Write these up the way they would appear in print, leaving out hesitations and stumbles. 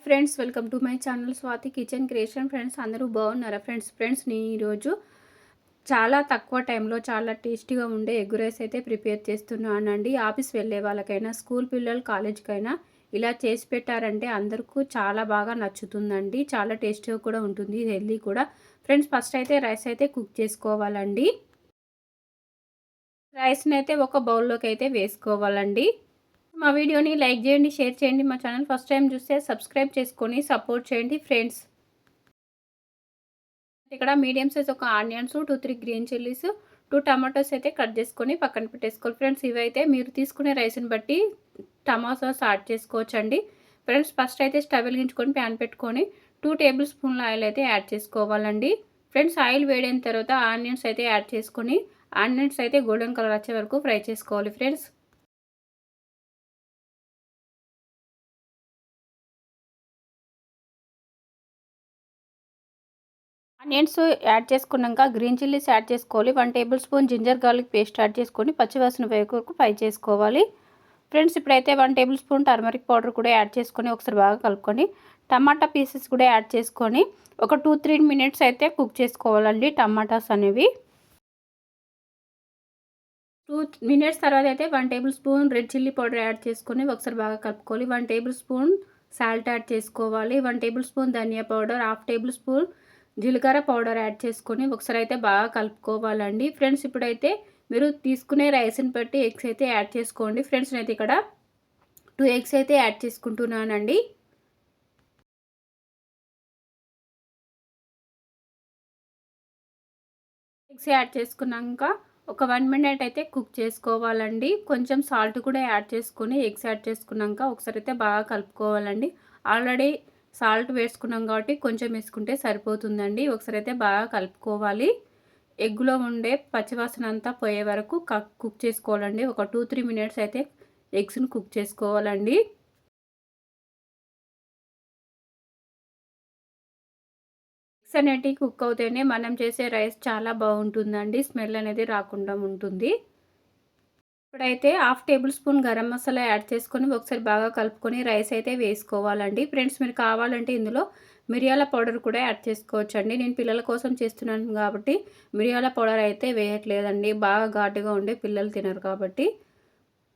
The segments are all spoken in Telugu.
Friends, welcome to my channel Swathi kitchen creation. Friends, అందరూ బాగున్నారా? ఫ్రెండ్స్ నేను ఈరోజు చాలా తక్కువ టైంలో చాలా టేస్టీగా ఉండే ఎగ్ రైస్ అయితే ప్రిపేర్ చేస్తున్నానండి. ఆఫీస్ వెళ్ళే వాళ్ళకైనా, స్కూల్ పిల్లలు, కాలేజ్కైనా ఇలా చేసి పెట్టారంటే అందరికీ చాలా బాగా నచ్చుతుందండి. చాలా టేస్టీగా కూడా ఉంటుంది, హెల్దీ కూడా. ఫ్రెండ్స్, ఫస్ట్ అయితే రైస్ అయితే కుక్ చేసుకోవాలండి. రైస్ని అయితే ఒక బౌల్లోకి అయితే వేసుకోవాలండి. మా వీడియోని లైక్ చేయండి, షేర్ చేయండి. మా ఛానల్ ఫస్ట్ టైం చూస్తే సబ్స్క్రైబ్ చేసుకొని సపోర్ట్ చేయండి ఫ్రెండ్స్. ఇక్కడ మీడియం సైజ్ ఒక ఆనియన్స్, 2-3 గ్రీన్ చిల్లీస్, 2 టమాటోస్ అయితే కట్ చేసుకొని పక్కన పెట్టేసుకోవాలి ఫ్రెండ్స్. ఇవైతే మీరు తీసుకునే రైస్ని బట్టి టమాటోస్ యాడ్ చేసుకోవచ్చండి. ఫ్రెండ్స్, ఫస్ట్ అయితే స్టవ్ వెలిగించుకొని ప్యాన్ పెట్టుకొని 2 టేబుల్ స్పూన్ల ఆయిల్ అయితే యాడ్ చేసుకోవాలండి. ఫ్రెండ్స్, ఆయిల్ వేడైన తర్వాత ఆనియన్స్ అయితే యాడ్ చేసుకొని ఆనియన్స్ అయితే గోల్డెన్ కలర్ వచ్చే వరకు ఫ్రై చేసుకోవాలి ఫ్రెండ్స్. ఆనియన్స్ యాడ్ చేసుకున్నాక గ్రీన్ చిల్లీస్ యాడ్ చేసుకోవాలి. 1 tablespoon ginger garlic paste add చేసుకొని పచ్చివాసన పోయే వరకు ఫ్రై చేసుకోవాలి. ఫ్రెండ్స్, ఇప్పుడైతే 1 టేబుల్ స్పూన్ టర్మరిక్ పౌడర్ కూడా యాడ్ చేసుకొని ఒకసారి బాగా కలుపుకొని టమాటా పీసెస్ కూడా యాడ్ చేసుకొని ఒక 2-3 మినిట్స్ అయితే కుక్ చేసుకోవాలండి. టమాటాస్ అనేవి 2 మినిట్స్ తర్వాత అయితే 1 table spoon red chilli powder add చేసుకొని ఒకసారి బాగా కలుపుకోవాలి. 1 టేబుల్ స్పూన్ సాల్ట్ యాడ్ చేసుకోవాలి. 1 టేబుల్ స్పూన్ ధనియా పౌడర్, 1/2 టేబుల్ స్పూన్ జీలకర్ర పౌడర్ యాడ్ చేసుకొని ఒకసారి అయితే బాగా కలుపుకోవాలండి. ఫ్రెండ్స్, ఇప్పుడైతే మీరు తీసుకునే రైస్ని బట్టి ఎగ్స్ అయితే యాడ్ చేసుకోండి. ఫ్రెండ్స్, నేనైతే ఇక్కడ 2 ఎగ్స్ అయితే యాడ్ చేసుకుంటున్నానండి. ఎగ్స్ యాడ్ చేసుకున్నాక ఒక 1 మినిట్ అయితే కుక్ చేసుకోవాలండి. కొంచెం సాల్ట్ కూడా యాడ్ చేసుకొని ఎగ్స్ యాడ్ చేసుకున్నాక ఒకసారి అయితే బాగా కలుపుకోవాలండి. ఆల్రెడీ సాల్ట్ వేసుకున్నాం కాబట్టి కొంచెం వేసుకుంటే సరిపోతుందండి. ఒకసారి అయితే బాగా కలుపుకోవాలి. ఎగ్గులో ఉండే పచ్చివాసన అంతా పోయే వరకు కుక్ చేసుకోవాలండి. ఒక 2-3 మినిట్స్ అయితే ఎగ్స్ని కుక్ చేసుకోవాలండి. ఎగ్స్ అనేటివి కుక్ అవుతేనే మనం చేసే రైస్ చాలా బాగుంటుందండి. స్మెల్ అనేది రాకుండా ఉంటుంది. ఇప్పుడైతే 1/2 table spoon garam masala add చేసుకొని ఒకసారి బాగా కలుపుకొని రైస్ అయితే వేసుకోవాలండి. ఫ్రెండ్స్, మీరు కావాలంటే ఇందులో మిరియాల పౌడర్ కూడా యాడ్ చేసుకోవచ్చండి. నేను పిల్లల కోసం చేస్తున్నాను కాబట్టి మిరియాల పౌడర్ అయితే వేయట్లేదండి. బాగా ఘాటుగా ఉండే పిల్లలు తినరు కాబట్టి.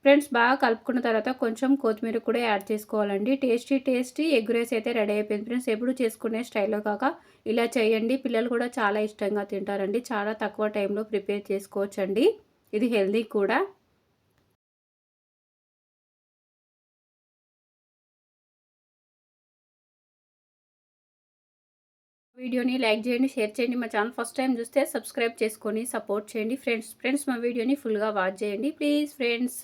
ఫ్రెండ్స్, బాగా కలుపుకున్న తర్వాత కొంచెం కొత్తిమీర కూడా యాడ్ చేసుకోవాలండి. టేస్టీ ఎగ్ రైస్ అయితే రెడీ అయిపోయింది ఫ్రెండ్స్. ఎప్పుడు చేసుకునే స్టైల్లో కాక ఇలా చేయండి. పిల్లలు కూడా చాలా ఇష్టంగా తింటారండి. చాలా తక్కువ టైంలో ప్రిపేర్ చేసుకోవచ్చండి. ఇది హెల్దీ కూడా. వీడియోని లైక్ చేయండి, షేర్ చేయండి. మా ఛానల్ ఫస్ట్ టైం చూస్తే సబ్స్క్రైబ్ చేసుకొని సపోర్ట్ చేయండి ఫ్రెండ్స్. మా వీడియోని ఫుల్గా వాచ్ చేయండి ప్లీజ్ ఫ్రెండ్స్.